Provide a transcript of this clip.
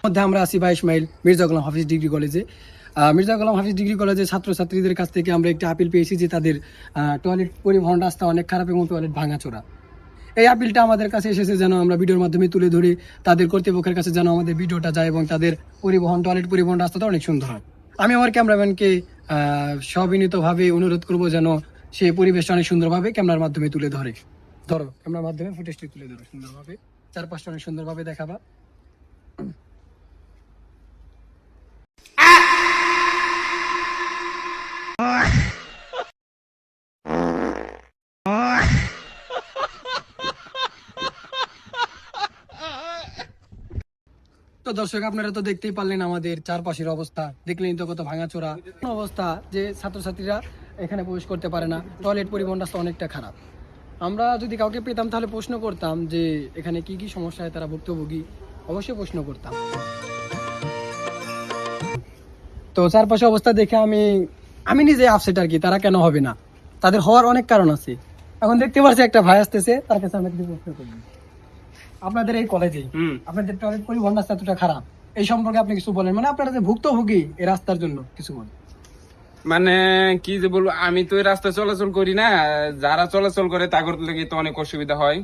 মধ্যে আমরা আছি ভাই ইসমাইল মির্জা গোলাম হাফিজ ডিগ্রি কলেজে। মির্জা গোলাম হাফিজ ডিগ্রি কলেজের ছাত্রছাত্রীদের কাছ থেকে আমরা একটা আপিল পেয়েছি যে তাদের টয়লেট পরিবহন রাস্তা অনেক খারাপ এবং টয়লেট ভাঙাচোরা। এই আপিলটা আমাদের কাছে এসেছে যেন আমরা ভিডিওর মাধ্যমে তুলে ধরি, তাদের কর্তৃপক্ষের কাছে যেন আমাদের ভিডিওটা যায় এবং তাদের টয়লেট পরিবহন রাস্তাটা অনেক সুন্দর হয়। আমি আমার ক্যামেরাম্যানকে সবিনীতভাবে অনুরোধ করবো যেন সে পরিবেশটা অনেক সুন্দরভাবে ক্যামেরার মাধ্যমে তুলে ধরো ক্যামেরার মাধ্যমে ফুটেজটি তুলে ধরো সুন্দরভাবে, চারপাশটা অনেক সুন্দরভাবে দেখাবা। তো দর্শক, আপনারা তো দেখতেই পারলেন আমাদের চারপাশের অবস্থা, দেখলেন তো কত ভাঙাচোরা অবস্থা, যে ছাত্রছাত্রীরা এখানে প্রবেশ করতে পারে না, টয়লেট পরিবহন রাস্তা অনেকটা খারাপ। আমরা যদি কাউকে পেতাম তাহলে প্রশ্ন করতাম যে এখানে কি কি সমস্যায় তারা ভুক্তভোগী, অবশ্যই প্রশ্ন করতাম। তো চারপাশে অবস্থা দেখে আমি নিজে আপসেট আর কি, তারা কেন হবে না, তাদের হওয়ার অনেক কারণ আছে। এখন দেখতে পাচ্ছি একটা ভাই আসতেছে, তার কাছে আমি কিছু প্রশ্ন করবো। আপনাদের এই কলেজে আপনাদের টয়লেট পরিবহন রাস্তা এতটা খারাপ, এই সম্পর্কে আপনি কিছু বলেন, মানে আপনারা যে ভুক্তভোগী এই রাস্তার জন্য কিছু বলেন। মানে কি যে বলবো, আমি তো এই রাস্তায় চলাচল করি না, যারা চলাচল করে তাদের লাগি তো অনেক অসুবিধা হয়।